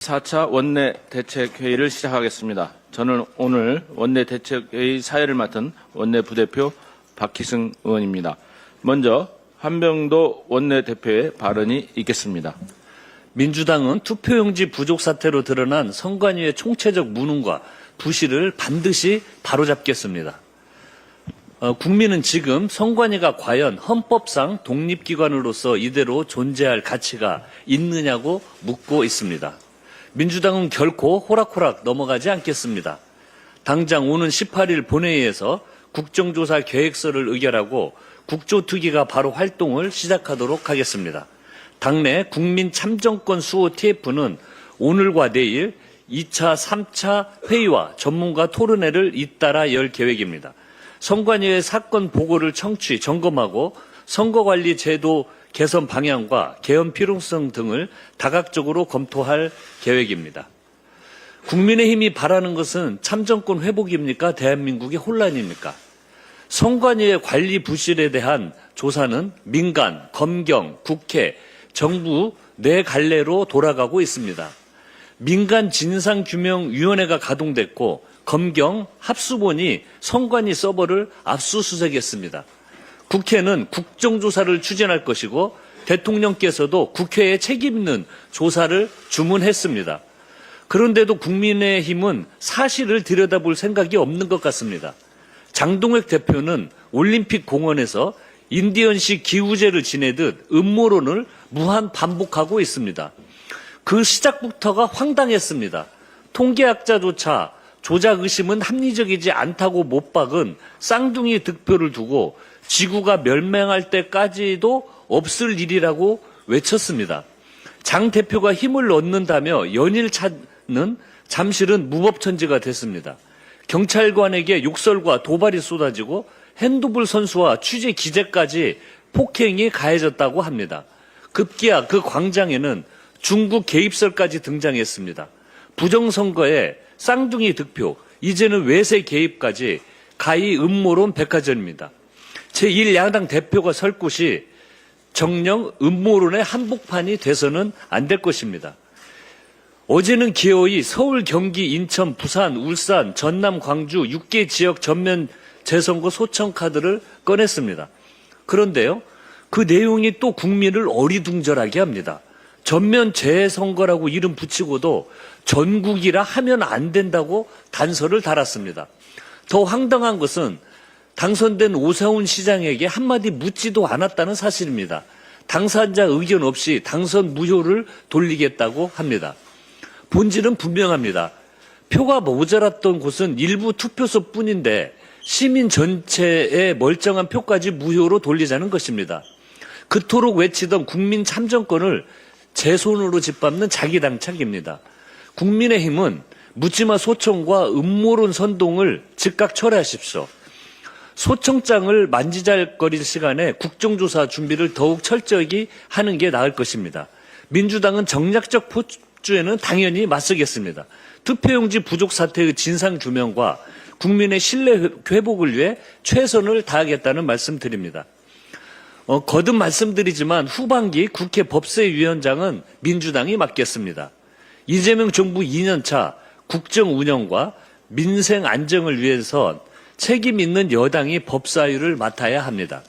4차 원내대책회의를 시작하겠습니다. 저는 오늘 원내대책회의 사회를 맡은 원내부대표 박희승 의원입니다. 먼저 한병도 원내대표의 발언이 있겠습니다. 민주당은 투표용지 부족 사태로 드러난 선관위의 총체적 무능과 부실을 반드시 바로잡겠습니다. 국민은 지금 선관위가 과연 헌법상 독립기관으로서 이대로 존재할 가치가 있느냐고 묻고 있습니다. 민주당은 결코 호락호락 넘어가지 않겠습니다. 당장 오는 18일 본회의에서 국정조사 계획서를 의결하고 국조특위가 바로 활동을 시작하도록 하겠습니다. 당내 국민참정권 수호 TF는 오늘과 내일 2차, 3차 회의와 전문가 토론회를 잇따라 열 계획입니다. 선관위의 사건 보고를 청취, 점검하고 선거관리 제도 개선 방향과 개헌 필요성 등을 다각적으로 검토할 계획입니다. 국민의힘이 바라는 것은 참정권 회복입니까? 대한민국의 혼란입니까? 선관위의 관리 부실에 대한 조사는 민간, 검경, 국회, 정부 네 갈래로 돌아가고 있습니다. 민간 진상규명위원회가 가동됐고 검경 합수본이 선관위 서버를 압수수색했습니다. 국회는 국정조사를 추진할 것이고 대통령께서도 국회에 책임 있는 조사를 주문했습니다. 그런데도 국민의힘은 사실을 들여다볼 생각이 없는 것 같습니다. 장동혁 대표는 올림픽 공원에서 인디언식 기우제를 지내듯 음모론을 무한 반복하고 있습니다. 그 시작부터가 황당했습니다. 통계학자조차 조작 의심은 합리적이지 않다고 못 박은 쌍둥이 득표를 두고 지구가 멸망할 때까지도 없을 일이라고 외쳤습니다. 장 대표가 힘을 얻는다며 연일 찾는 잠실은 무법천지가 됐습니다. 경찰관에게 욕설과 도발이 쏟아지고 핸드볼 선수와 취재 기자까지 폭행이 가해졌다고 합니다. 급기야 그 광장에는 중국 개입설까지 등장했습니다. 부정선거에 쌍둥이 득표, 이제는 외세 개입까지 가히 음모론 백화점입니다. 제1야당 대표가 설 곳이 정녕 음모론의 한복판이 돼서는 안 될 것입니다. 어제는 기어이 서울, 경기, 인천, 부산, 울산, 전남, 광주 6개 지역 전면 재선거 소청 카드를 꺼냈습니다. 그런데요, 그 내용이 또 국민을 어리둥절하게 합니다. 전면 재선거라고 이름 붙이고도 전국이라 하면 안 된다고 단서를 달았습니다. 더 황당한 것은 당선된 오세훈 시장에게 한마디 묻지도 않았다는 사실입니다. 당사자 의견 없이 당선 무효를 돌리겠다고 합니다. 본질은 분명합니다. 표가 모자랐던 곳은 일부 투표소뿐인데 시민 전체의 멀쩡한 표까지 무효로 돌리자는 것입니다. 그토록 외치던 국민 참정권을 제 손으로 짓밟는 자기당착입니다. 국민의힘은 묻지마 소청과 음모론 선동을 즉각 철회하십시오. 소청장을 만지작거릴 시간에 국정조사 준비를 더욱 철저히 하는 게 나을 것입니다. 민주당은 정략적 포주에는 당연히 맞서겠습니다. 투표용지 부족 사태의 진상규명과 국민의 신뢰 회복을 위해 최선을 다하겠다는 말씀드립니다. 거듭 말씀드리지만 후반기 국회 법사위원장은 민주당이 맡겠습니다. 이재명 정부 2년차 국정 운영과 민생 안정을 위해서 책임 있는 여당이 법사위를 맡아야 합니다.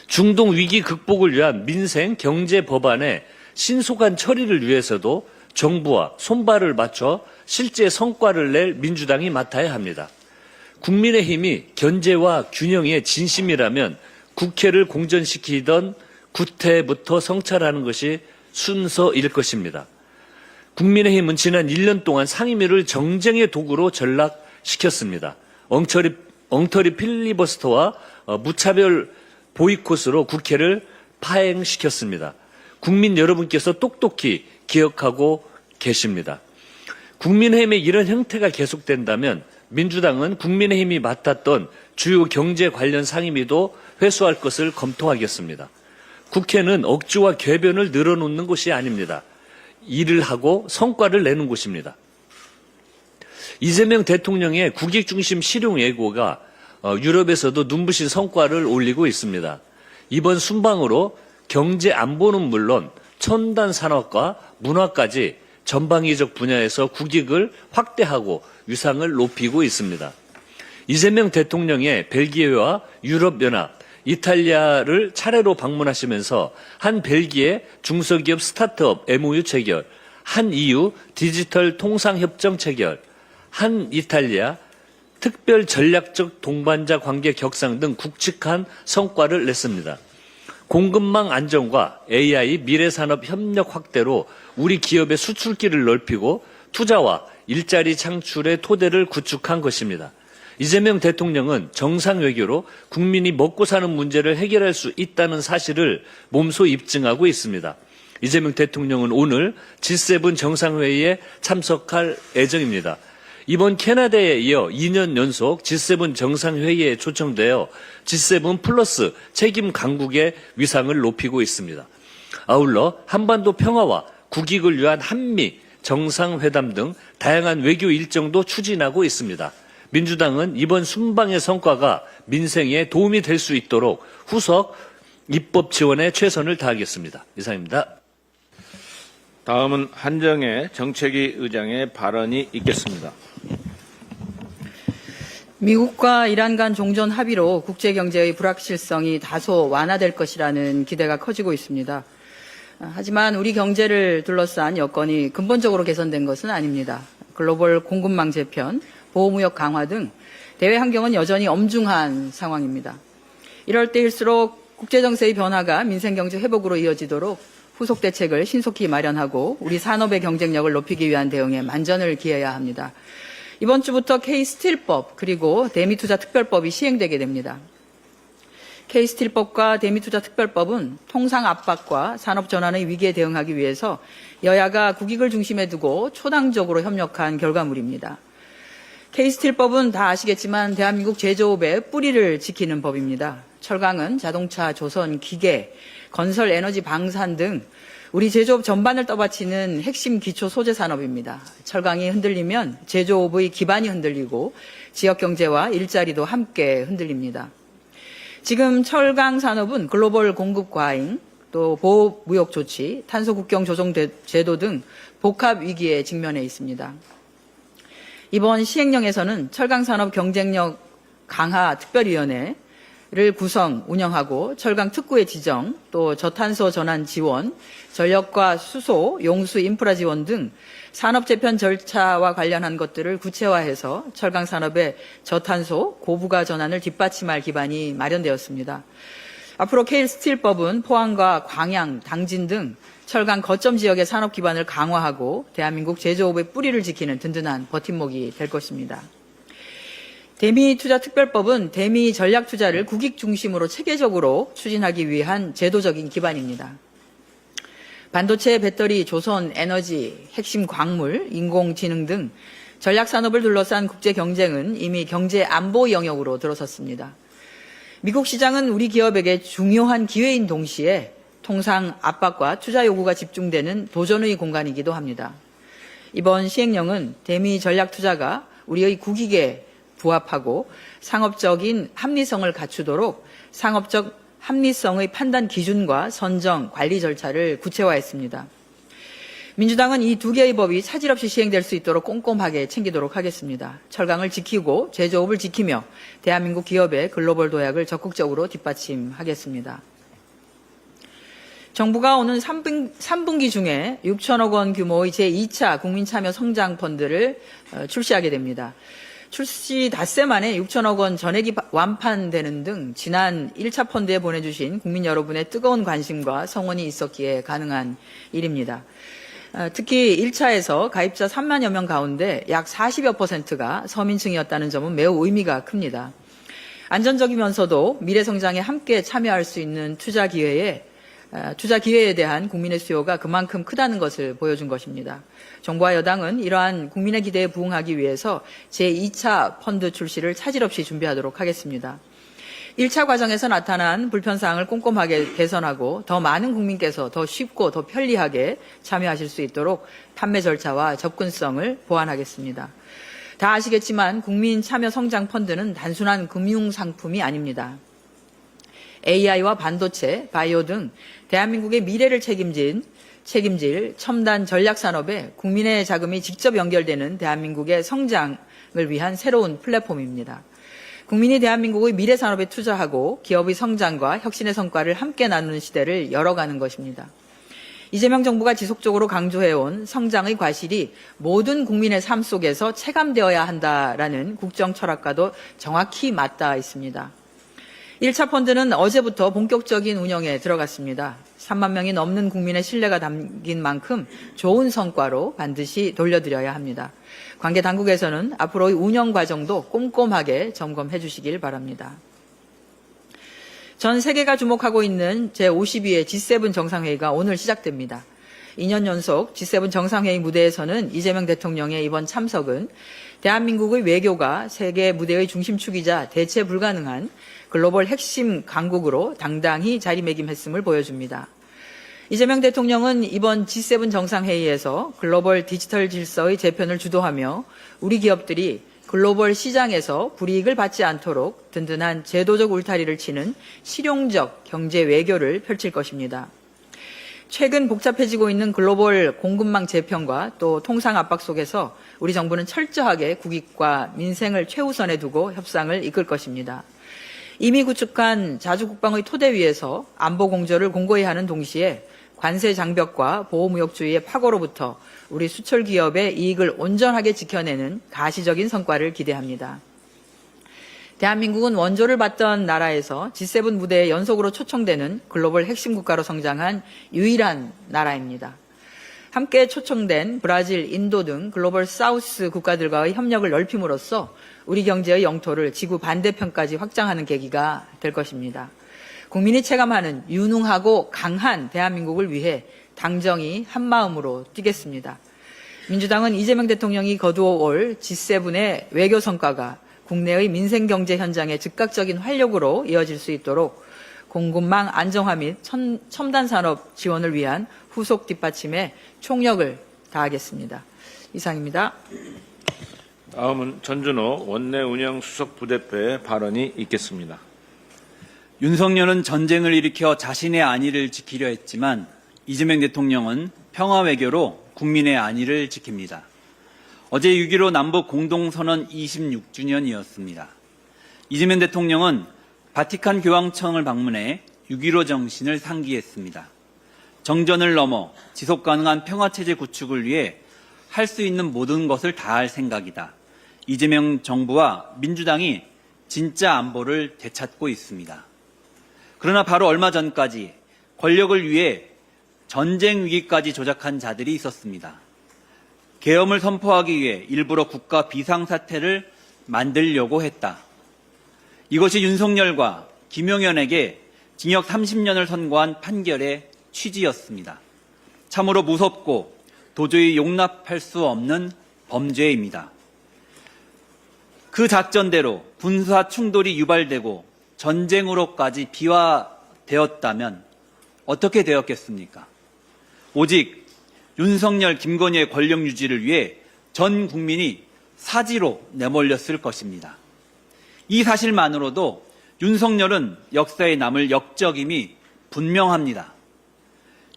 중동 위기 극복을 위한 민생 경제 법안의 신속한 처리를 위해서도 정부와 손발을 맞춰 실제 성과를 낼 민주당이 맡아야 합니다. 국민의힘이 견제와 균형의 진심이라면 국회를 공전시키던 구태부터 성찰하는 것이 순서일 것입니다. 국민의힘은 지난 1년 동안 상임위를 정쟁의 도구로 전락시켰습니다. 엉터리 필리버스터와 무차별 보이콧으로 국회를 파행시켰습니다. 국민 여러분께서 똑똑히 기억하고 계십니다. 국민의힘의 이런 형태가 계속된다면 민주당은 국민의힘이 맡았던 주요 경제 관련 상임위도 회수할 것을 검토하겠습니다. 국회는 억지와 궤변을 늘어놓는 곳이 아닙니다. 일을 하고 성과를 내는 곳입니다. 이재명 대통령의 국익중심 실용 예고가 유럽에서도 눈부신 성과를 올리고 있습니다. 이번 순방으로 경제 안보는 물론 첨단 산업과 문화까지 전방위적 분야에서 국익을 확대하고 위상을 높이고 있습니다. 이재명 대통령의 벨기에와 유럽연합, 이탈리아를 차례로 방문하시면서 한 벨기에 중소기업 스타트업 MOU 체결, 한 EU 디지털 통상협정 체결, 한 이탈리아 특별 전략적 동반자 관계 격상 등 굵직한 성과를 냈습니다. 공급망 안정과 AI 미래산업 협력 확대로 우리 기업의 수출길을 넓히고 투자와 일자리 창출의 토대를 구축한 것입니다. 이재명 대통령은 정상외교로 국민이 먹고 사는 문제를 해결할 수 있다는 사실을 몸소 입증하고 있습니다. 이재명 대통령은 오늘 G7 정상회의에 참석할 예정입니다. 이번 캐나다에 이어 2년 연속 G7 정상회의에 초청되어 G7 플러스 책임 강국의 위상을 높이고 있습니다. 아울러 한반도 평화와 국익을 위한 한미 정상회담 등 다양한 외교 일정도 추진하고 있습니다. 민주당은 이번 순방의 성과가 민생에 도움이 될 수 있도록 후속 입법 지원에 최선을 다하겠습니다. 이상입니다. 다음은 한정혜 정책위 의장의 발언이 있겠습니다. 미국과 이란 간 종전 합의로 국제경제의 불확실성이 다소 완화될 것이라는 기대가 커지고 있습니다. 하지만 우리 경제를 둘러싼 여건이 근본적으로 개선된 것은 아닙니다. 글로벌 공급망 재편, 보호무역 강화 등 대외 환경은 여전히 엄중한 상황입니다. 이럴 때일수록 국제정세의 변화가 민생경제 회복으로 이어지도록 후속 대책을 신속히 마련하고 우리 산업의 경쟁력을 높이기 위한 대응에 만전을 기해야 합니다. 이번 주부터 K스틸법 그리고 대미투자특별법이 시행되게 됩니다. K스틸법과 대미투자특별법은 통상 압박과 산업 전환의 위기에 대응하기 위해서 여야가 국익을 중심에 두고 초당적으로 협력한 결과물입니다. K스틸법은 다 아시겠지만 대한민국 제조업의 뿌리를 지키는 법입니다. 철강은 자동차, 조선, 기계, 건설, 에너지, 방산 등 우리 제조업 전반을 떠받치는 핵심 기초 소재 산업입니다. 철강이 흔들리면 제조업의 기반이 흔들리고 지역 경제와 일자리도 함께 흔들립니다. 지금 철강 산업은 글로벌 공급 과잉, 또 보호 무역 조치, 탄소 국경 조정 제도 등 복합 위기에 직면해 있습니다. 이번 시행령에서는 철강 산업 경쟁력 강화 특별위원회를 구성, 운영하고 철강 특구의 지정, 또 저탄소 전환 지원, 전력과 수소, 용수 인프라 지원 등 산업 재편 절차와 관련한 것들을 구체화해서 철강 산업의 저탄소, 고부가 전환을 뒷받침할 기반이 마련되었습니다. 앞으로 K스틸법은 포항과 광양, 당진 등 철강 거점 지역의 산업 기반을 강화하고 대한민국 제조업의 뿌리를 지키는 든든한 버팀목이 될 것입니다. 대미투자특별법은 대미 전략투자를 국익 중심으로 체계적으로 추진하기 위한 제도적인 기반입니다. 반도체, 배터리, 조선, 에너지, 핵심 광물, 인공지능 등 전략산업을 둘러싼 국제 경쟁은 이미 경제 안보 영역으로 들어섰습니다. 미국 시장은 우리 기업에게 중요한 기회인 동시에 통상 압박과 투자 요구가 집중되는 도전의 공간이기도 합니다. 이번 시행령은 대미 전략투자가 우리의 국익에 부합하고 상업적인 합리성을 갖추도록 상업적 합리성의 판단 기준과 선정, 관리 절차를 구체화했습니다. 민주당은 이 두 개의 법이 차질 없이 시행될 수 있도록 꼼꼼하게 챙기도록 하겠습니다. 철강을 지키고 제조업을 지키며 대한민국 기업의 글로벌 도약을 적극적으로 뒷받침하겠습니다. 정부가 오는 3분기 중에 6천억 원 규모의 제2차 국민참여성장펀드를 출시하게 됩니다. 출시 닷새 만에 6천억 원 전액이 완판되는 등 지난 1차 펀드에 보내주신 국민 여러분의 뜨거운 관심과 성원이 있었기에 가능한 일입니다. 특히 1차에서 가입자 3만여 명 가운데 약 40여 %가 서민층이었다는 점은 매우 의미가 큽니다. 안전적이면서도 미래 성장에 함께 참여할 수 있는 투자 기회에 대한 국민의 수요가 그만큼 크다는 것을 보여준 것입니다. 정부와 여당은 이러한 국민의 기대에 부응하기 위해서 제2차 펀드 출시를 차질 없이 준비하도록 하겠습니다. 1차 과정에서 나타난 불편사항을 꼼꼼하게 개선하고 더 많은 국민께서 더 쉽고 더 편리하게 참여하실 수 있도록 판매 절차와 접근성을 보완하겠습니다. 다 아시겠지만 국민 참여 성장 펀드는 단순한 금융 상품이 아닙니다. AI와 반도체, 바이오 등 대한민국의 미래를 책임진 책임질 첨단 전략산업에 국민의 자금이 직접 연결되는 대한민국의 성장을 위한 새로운 플랫폼입니다. 국민이 대한민국의 미래 산업에 투자하고 기업의 성장과 혁신의 성과를 함께 나누는 시대를 열어가는 것입니다. 이재명 정부가 지속적으로 강조해온 성장의 과실이 모든 국민의 삶 속에서 체감되어야 한다라는 국정 철학과도 정확히 맞닿아 있습니다. 1차 펀드는 어제부터 본격적인 운영에 들어갔습니다. 3만 명이 넘는 국민의 신뢰가 담긴 만큼 좋은 성과로 반드시 돌려드려야 합니다. 관계 당국에서는 앞으로의 운영 과정도 꼼꼼하게 점검해 주시길 바랍니다. 전 세계가 주목하고 있는 제52회 G7 정상회의가 오늘 시작됩니다. 2년 연속 G7 정상회의 무대에서는 이재명 대통령의 이번 참석은 대한민국의 외교가 세계 무대의 중심축이자 대체 불가능한 글로벌 핵심 강국으로 당당히 자리매김했음을 보여줍니다. 이재명 대통령은 이번 G7 정상회의에서 글로벌 디지털 질서의 재편을 주도하며 우리 기업들이 글로벌 시장에서 불이익을 받지 않도록 든든한 제도적 울타리를 치는 실용적 경제 외교를 펼칠 것입니다. 최근 복잡해지고 있는 글로벌 공급망 재편과 또 통상 압박 속에서 우리 정부는 철저하게 국익과 민생을 최우선에 두고 협상을 이끌 것입니다. 이미 구축한 자주국방의 토대 위에서 안보 공조를 공고히 하는 동시에 관세 장벽과 보호무역주의의 파고로부터 우리 수출 기업의 이익을 온전하게 지켜내는 가시적인 성과를 기대합니다. 대한민국은 원조를 받던 나라에서 G7 무대에 연속으로 초청되는 글로벌 핵심 국가로 성장한 유일한 나라입니다. 함께 초청된 브라질, 인도 등 글로벌 사우스 국가들과의 협력을 넓힘으로써 우리 경제의 영토를 지구 반대편까지 확장하는 계기가 될 것입니다. 국민이 체감하는 유능하고 강한 대한민국을 위해 당정이 한마음으로 뛰겠습니다. 민주당은 이재명 대통령이 거두어올 G7의 외교 성과가 국내의 민생 경제 현장의 즉각적인 활력으로 이어질 수 있도록 공급망 안정화 및 첨단 산업 지원을 위한 후속 뒷받침에 총력을 다하겠습니다. 이상입니다. 다음은 전준호 원내운영수석부대표의 발언이 있겠습니다. 윤석열은 전쟁을 일으켜 자신의 안위를 지키려 했지만 이재명 대통령은 평화 외교로 국민의 안위를 지킵니다. 어제 6.15 남북 공동선언 26주년이었습니다. 이재명 대통령은 바티칸 교황청을 방문해 6.15 정신을 상기했습니다. 정전을 넘어 지속가능한 평화체제 구축을 위해 할 수 있는 모든 것을 다할 생각이다. 이재명 정부와 민주당이 진짜 안보를 되찾고 있습니다. 그러나 바로 얼마 전까지 권력을 위해 전쟁 위기까지 조작한 자들이 있었습니다. 계엄을 선포하기 위해 일부러 국가 비상사태를 만들려고 했다. 이것이 윤석열과 김용현에게 징역 30년을 선고한 판결의 취지였습니다. 참으로 무섭고 도저히 용납할 수 없는 범죄입니다. 그 작전대로 군사 충돌이 유발되고 전쟁으로까지 비화되었다면 어떻게 되었겠습니까? 오직 윤석열, 김건희의 권력 유지를 위해 전 국민이 사지로 내몰렸을 것입니다. 이 사실만으로도 윤석열은 역사에 남을 역적임이 분명합니다.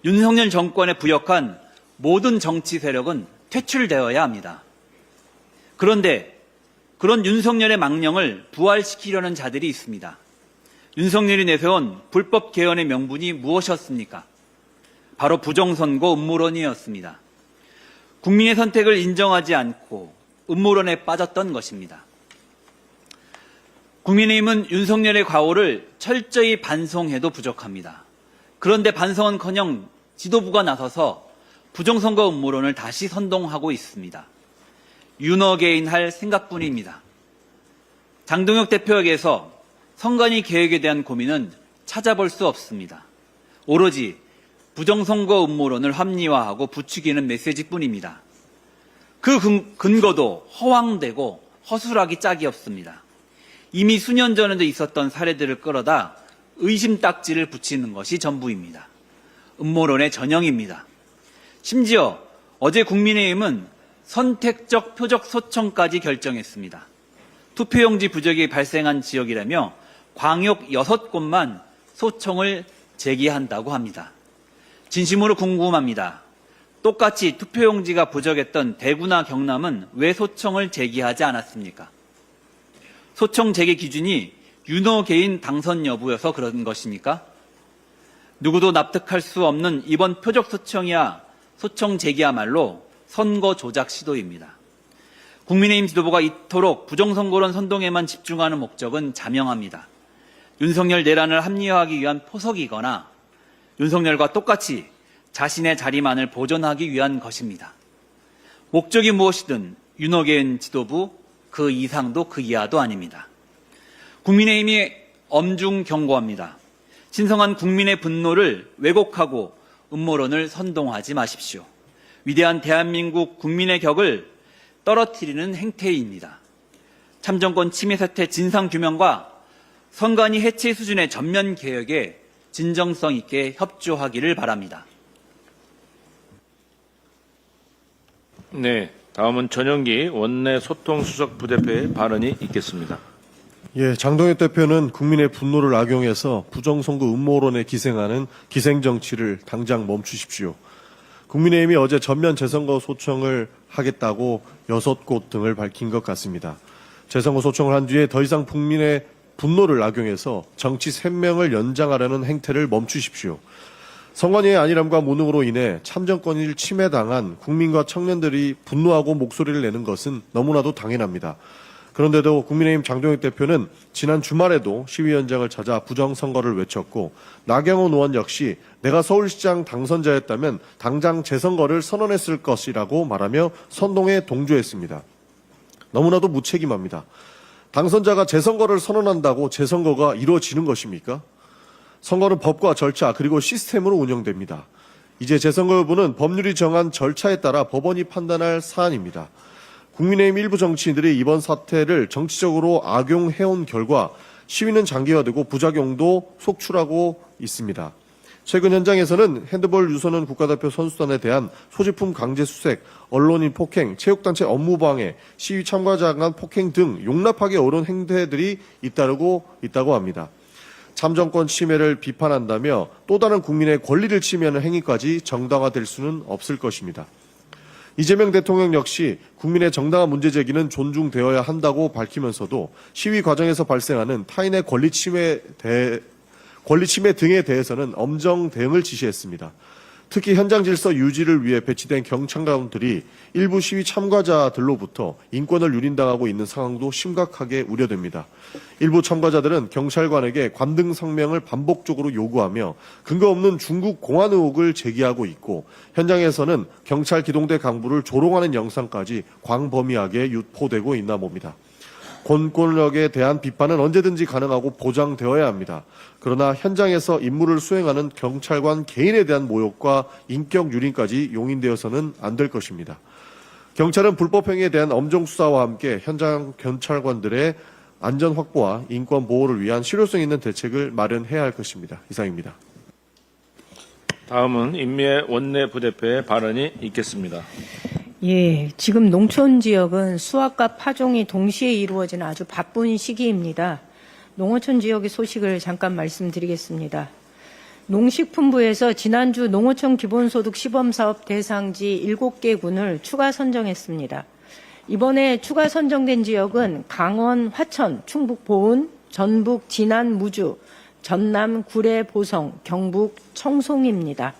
윤석열 정권에 부역한 모든 정치 세력은 퇴출되어야 합니다. 그런데 그런 윤석열의 망령을 부활시키려는 자들이 있습니다. 윤석열이 내세운 불법 개헌의 명분이 무엇이었습니까? 바로 부정선거 음모론이었습니다. 국민의 선택을 인정하지 않고 음모론에 빠졌던 것입니다. 국민의힘은 윤석열의 과오를 철저히 반성해도 부족합니다. 그런데 반성은커녕 지도부가 나서서 부정선거 음모론을 다시 선동하고 있습니다. 윤어게인 할 생각뿐입니다. 장동혁 대표에게서 선관위 계획에 대한 고민은 찾아볼 수 없습니다. 오로지 부정선거 음모론을 합리화하고 부추기는 메시지뿐입니다. 그 근거도 허황되고 허술하기 짝이 없습니다. 이미 수년 전에도 있었던 사례들을 끌어다 의심 딱지를 붙이는 것이 전부입니다. 음모론의 전형입니다. 심지어 어제 국민의힘은 선택적 표적 소청까지 결정했습니다. 투표용지 부적이 발생한 지역이라며 광역 6곳만 소청을 제기한다고 합니다. 진심으로 궁금합니다. 똑같이 투표용지가 부족했던 대구나 경남은 왜 소청을 제기하지 않았습니까? 소청 제기 기준이 윤호 개인 당선 여부여서 그런 것입니까? 누구도 납득할 수 없는 이번 표적 소청이야 소청 제기야말로 선거 조작 시도입니다. 국민의힘 지도부가 이토록 부정선거론 선동에만 집중하는 목적은 자명합니다. 윤석열 내란을 합리화하기 위한 포석이거나 윤석열과 똑같이 자신의 자리만을 보존하기 위한 것입니다. 목적이 무엇이든 윤호계인 지도부 그 이상도 그 이하도 아닙니다. 국민의힘이 엄중 경고합니다. 신성한 국민의 분노를 왜곡하고 음모론을 선동하지 마십시오. 위대한 대한민국 국민의 격을 떨어뜨리는 행태입니다. 참정권 침해 사태 진상규명과 선관위 해체 수준의 전면 개혁에 진정성 있게 협조하기를 바랍니다. 네, 다음은 전영기 원내 소통수석 부대표의 발언이 있겠습니다. 예, 장동혁 대표는 국민의 분노를 악용해서 부정선거 음모론에 기생하는 기생정치를 당장 멈추십시오. 국민의힘이 어제 전면 재선거 소청을 하겠다고 6곳 등을 밝힌 것 같습니다. 재선거 소청을 한 뒤에 더 이상 국민의 분노를 악용해서 정치 생명을 연장하려는 행태를 멈추십시오. 선관위의 안일함과 무능으로 인해 참정권을 침해당한 국민과 청년들이 분노하고 목소리를 내는 것은 너무나도 당연합니다. 그런데도 국민의힘 장동혁 대표는 지난 주말에도 시위 현장을 찾아 부정선거를 외쳤고 나경원 의원 역시 내가 서울시장 당선자였다면 당장 재선거를 선언했을 것이라고 말하며 선동에 동조했습니다. 너무나도 무책임합니다. 당선자가 재선거를 선언한다고 재선거가 이루어지는 것입니까? 선거는 법과 절차 그리고 시스템으로 운영됩니다. 이제 재선거 여부는 법률이 정한 절차에 따라 법원이 판단할 사안입니다. 국민의힘 일부 정치인들이 이번 사태를 정치적으로 악용해온 결과 시위는 장기화되고 부작용도 속출하고 있습니다. 최근 현장에서는 핸드볼 유소년 국가대표 선수단에 대한 소지품 강제 수색, 언론인 폭행, 체육단체 업무방해, 시위 참가자 간 폭행 등 용납하기 어려운 행태들이 잇따르고 있다고 합니다. 참정권 침해를 비판한다며 또 다른 국민의 권리를 침해하는 행위까지 정당화될 수는 없을 것입니다. 이재명 대통령 역시 국민의 정당한 문제 제기는 존중되어야 한다고 밝히면서도 시위 과정에서 발생하는 타인의 권리 침해 등에 대해서는 엄정 대응을 지시했습니다. 특히 현장 질서 유지를 위해 배치된 경찰관들이 일부 시위 참가자들로부터 인권을 유린당하고 있는 상황도 심각하게 우려됩니다. 일부 참가자들은 경찰관에게 관등 성명을 반복적으로 요구하며 근거 없는 중국 공안 의혹을 제기하고 있고 현장에서는 경찰 기동대 간부를 조롱하는 영상까지 광범위하게 유포되고 있나 봅니다. 공권력에 대한 비판은 언제든지 가능하고 보장되어야 합니다. 그러나 현장에서 임무를 수행하는 경찰관 개인에 대한 모욕과 인격 유린까지 용인되어서는 안 될 것입니다. 경찰은 불법 행위에 대한 엄정 수사와 함께 현장 경찰관들의 안전 확보와 인권 보호를 위한 실효성 있는 대책을 마련해야 할 것입니다. 이상입니다. 다음은 임미애 원내 부대표의 발언이 있겠습니다. 예, 지금 농촌 지역은 수확과 파종이 동시에 이루어지는 아주 바쁜 시기입니다. 농어촌 지역의 소식을 잠깐 말씀드리겠습니다. 농식품부에서 지난주 농어촌 기본소득 시범사업 대상지 7개 군을 추가 선정했습니다. 이번에 추가 선정된 지역은 강원, 화천, 충북 보은, 전북, 진안, 무주, 전남, 구례, 보성, 경북, 청송입니다.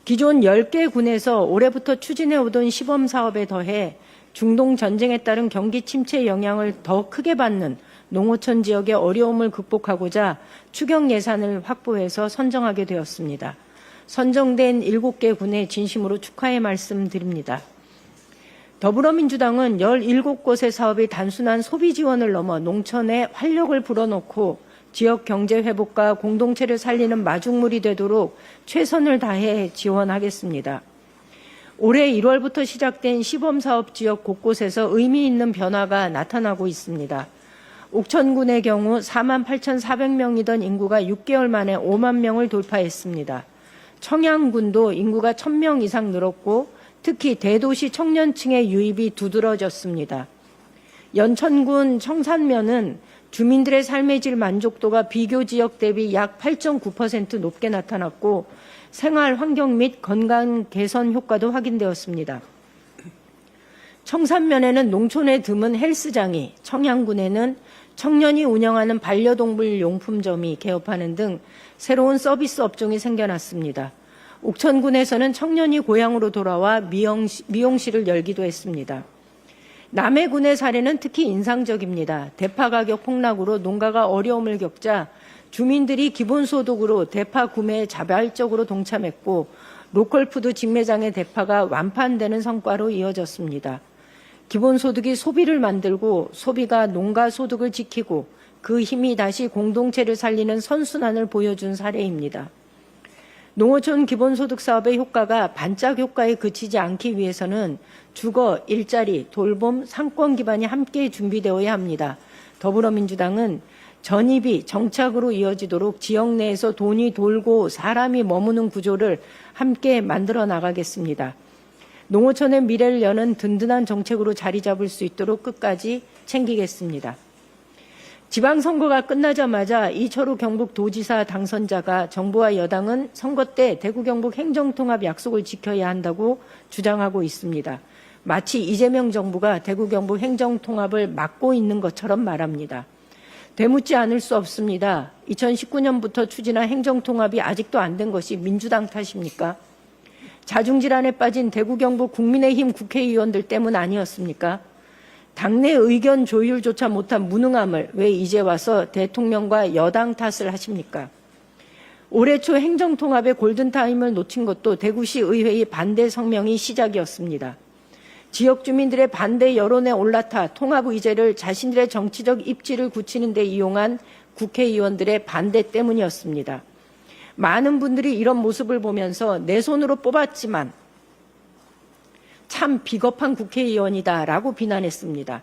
기존 10개 군에서 올해부터 추진해오던 시범사업에 더해 중동 전쟁에 따른 경기 침체 영향을 더 크게 받는 농어촌 지역의 어려움을 극복하고자 추경 예산을 확보해서 선정하게 되었습니다. 선정된 7개 군에 진심으로 축하의 말씀드립니다. 더불어민주당은 17곳의 사업이 단순한 소비 지원을 넘어 농촌에 활력을 불어넣고 지역 경제 회복과 공동체를 살리는 마중물이 되도록 최선을 다해 지원하겠습니다. 올해 1월부터 시작된 시범사업 지역 곳곳에서 의미 있는 변화가 나타나고 있습니다. 옥천군의 경우 48,400명이던 인구가 6개월 만에 5만 명을 돌파했습니다. 청양군도 인구가 1,000명 이상 늘었고 특히 대도시 청년층의 유입이 두드러졌습니다. 연천군 청산면은 주민들의 삶의 질 만족도가 비교 지역 대비 약 8.9% 높게 나타났고 생활 환경 및 건강 개선 효과도 확인되었습니다. 청산면에는 농촌에 드문 헬스장이, 청양군에는 청년이 운영하는 반려동물 용품점이 개업하는 등 새로운 서비스 업종이 생겨났습니다. 옥천군에서는 청년이 고향으로 돌아와 미용실을 열기도 했습니다. 남해군의 사례는 특히 인상적입니다. 대파 가격 폭락으로 농가가 어려움을 겪자 주민들이 기본소득으로 대파 구매에 자발적으로 동참했고 로컬푸드 직매장의 대파가 완판되는 성과로 이어졌습니다. 기본소득이 소비를 만들고 소비가 농가 소득을 지키고 그 힘이 다시 공동체를 살리는 선순환을 보여준 사례입니다. 농어촌 기본소득 사업의 효과가 반짝 효과에 그치지 않기 위해서는 주거, 일자리, 돌봄, 상권 기반이 함께 준비되어야 합니다. 더불어민주당은 전입이 정착으로 이어지도록 지역 내에서 돈이 돌고 사람이 머무는 구조를 함께 만들어 나가겠습니다. 농어촌의 미래를 여는 든든한 정책으로 자리 잡을 수 있도록 끝까지 챙기겠습니다. 지방선거가 끝나자마자 이철우 경북도지사 당선자가 정부와 여당은 선거 때 대구 경북 행정통합 약속을 지켜야 한다고 주장하고 있습니다. 마치 이재명 정부가 대구 경북 행정통합을 막고 있는 것처럼 말합니다. 되묻지 않을 수 없습니다. 2019년부터 추진한 행정통합이 아직도 안 된 것이 민주당 탓입니까? 자중질환에 빠진 대구 경북 국민의힘 국회의원들 때문 아니었습니까? 당내 의견 조율조차 못한 무능함을 왜 이제 와서 대통령과 여당 탓을 하십니까? 올해 초 행정통합의 골든타임을 놓친 것도 대구시 의회의 반대 성명이 시작이었습니다. 지역 주민들의 반대 여론에 올라타 통합 의제를 자신들의 정치적 입지를 굳히는 데 이용한 국회의원들의 반대 때문이었습니다. 많은 분들이 이런 모습을 보면서 내 손으로 뽑았지만 참 비겁한 국회의원이다라고 비난했습니다.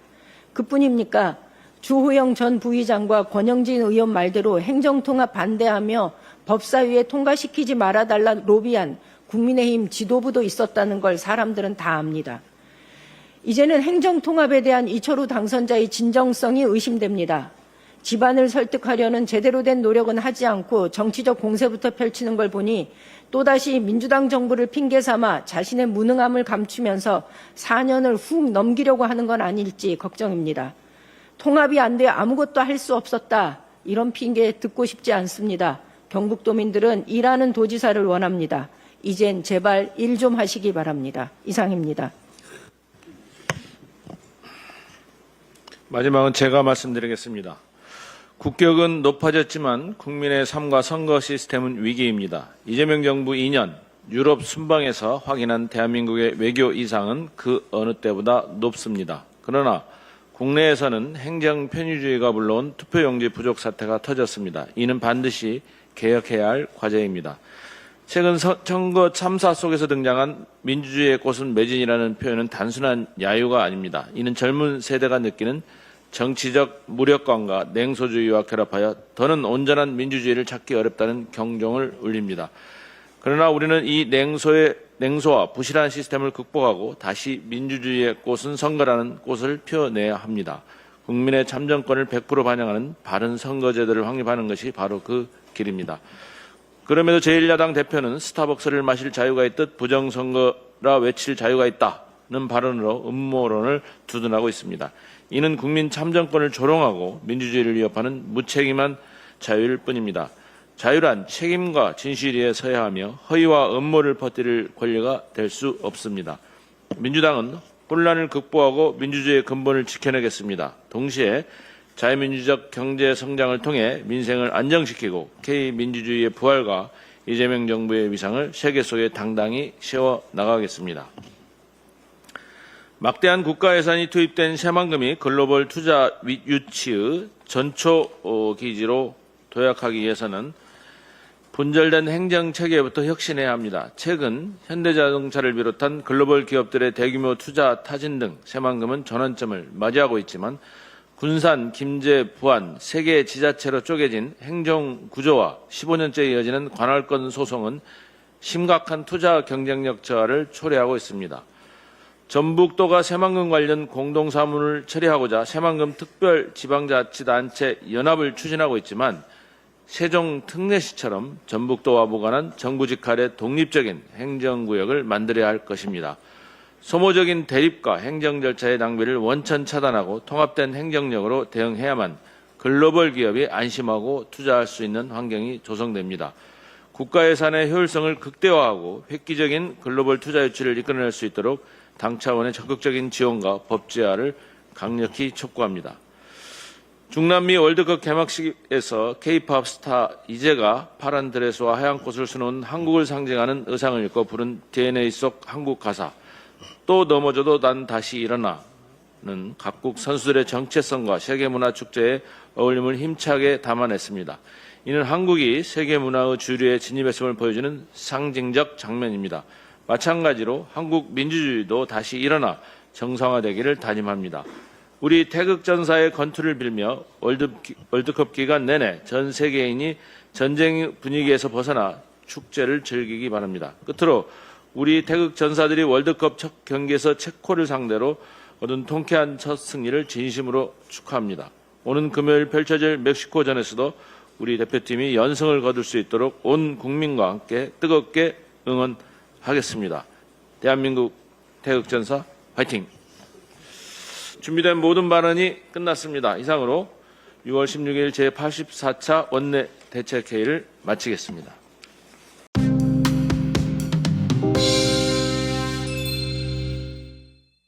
그뿐입니까? 주호영 전 부의장과 권영진 의원 말대로 행정통합 반대하며 법사위에 통과시키지 말아달라 로비한 국민의힘 지도부도 있었다는 걸 사람들은 다 압니다. 이제는 행정통합에 대한 이철우 당선자의 진정성이 의심됩니다. 집안을 설득하려는 제대로 된 노력은 하지 않고 정치적 공세부터 펼치는 걸 보니 또다시 민주당 정부를 핑계 삼아 자신의 무능함을 감추면서 4년을 훅 넘기려고 하는 건 아닐지 걱정입니다. 통합이 안 돼 아무것도 할 수 없었다. 이런 핑계 듣고 싶지 않습니다. 경북도민들은 일하는 도지사를 원합니다. 이젠 제발 일 좀 하시기 바랍니다. 이상입니다. 마지막은 제가 말씀드리겠습니다. 국격은 높아졌지만 국민의 삶과 선거 시스템은 위기입니다. 이재명 정부 2년 유럽 순방에서 확인한 대한민국의 외교 이상은 그 어느 때보다 높습니다. 그러나 국내에서는 행정 편의주의가 불러온 투표용지 부족 사태가 터졌습니다. 이는 반드시 개혁해야 할 과제입니다. 최근 선거 참사 속에서 등장한 민주주의의 꽃은 매진이라는 표현은 단순한 야유가 아닙니다. 이는 젊은 세대가 느끼는 정치적 무력감과 냉소주의와 결합하여 더는 온전한 민주주의를 찾기 어렵다는 경종을 울립니다. 그러나 우리는 이 냉소와 부실한 시스템을 극복하고 다시 민주주의의 꽃은 선거라는 꽃을 피워내야 합니다. 국민의 참정권을 100% 반영하는 바른 선거제도를 확립하는 것이 바로 그 길입니다. 그럼에도 제1야당 대표는 스타벅스를 마실 자유가 있듯 부정선거라 외칠 자유가 있다는 발언으로 음모론을 두둔하고 있습니다. 이는 국민 참정권을 조롱하고 민주주의를 위협하는 무책임한 자유일 뿐입니다. 자유란 책임과 진실에 서야 하며 허위와 음모를 퍼뜨릴 권리가 될 수 없습니다. 민주당은 혼란을 극복하고 민주주의의 근본을 지켜내겠습니다. 동시에 자유민주적 경제 성장을 통해 민생을 안정시키고 K민주주의의 부활과 이재명 정부의 위상을 세계 속에 당당히 세워나가겠습니다. 막대한 국가 예산이 투입된 새만금이 글로벌 투자 유치의 전초 기지로 도약하기 위해서는 분절된 행정체계부터 혁신해야 합니다. 최근 현대자동차를 비롯한 글로벌 기업들의 대규모 투자 타진 등 새만금은 전환점을 맞이하고 있지만 군산, 김제, 부안 세 개의 지자체로 쪼개진 행정구조와 15년째 이어지는 관할권 소송은 심각한 투자 경쟁력 저하를 초래하고 있습니다. 전북도가 새만금 관련 공동사무를 처리하고자 새만금 특별지방자치단체 연합을 추진하고 있지만 세종 특례시처럼 전북도와 무관한 정부직 아래 독립적인 행정구역을 만들어야 할 것입니다. 소모적인 대립과 행정 절차의 낭비를 원천 차단하고 통합된 행정력으로 대응해야만 글로벌 기업이 안심하고 투자할 수 있는 환경이 조성됩니다. 국가 예산의 효율성을 극대화하고 획기적인 글로벌 투자 유치를 이끌어낼 수 있도록 당 차원의 적극적인 지원과 법 제화를 강력히 촉구합니다. 중남미 월드컵 개막식에서 K-팝 스타 이재가 파란 드레스와 하얀 꽃을 수놓은 한국을 상징하는 의상을 입고 부른 DNA 속 한국 가사 또 넘어져도 난 다시 일어나는 각국 선수들의 정체성과 세계문화축제의 어울림을 힘차게 담아냈습니다. 이는 한국이 세계문화의 주류에 진입했음을 보여주는 상징적 장면입니다. 마찬가지로 한국 민주주의도 다시 일어나 정상화되기를 다짐합니다. 우리 태극전사의 건투를 빌며 월드컵 기간 내내 전 세계인이 전쟁 분위기에서 벗어나 축제를 즐기기 바랍니다. 끝으로 우리 태극전사들이 월드컵 첫 경기에서 체코를 상대로 얻은 통쾌한 첫 승리를 진심으로 축하합니다. 오는 금요일 펼쳐질 멕시코전에서도 우리 대표팀이 연승을 거둘 수 있도록 온 국민과 함께 뜨겁게 응원하겠습니다. 대한민국 태극전사 화이팅! 준비된 모든 발언이 끝났습니다. 이상으로 6월 16일 제84차 원내 대책회의를 마치겠습니다.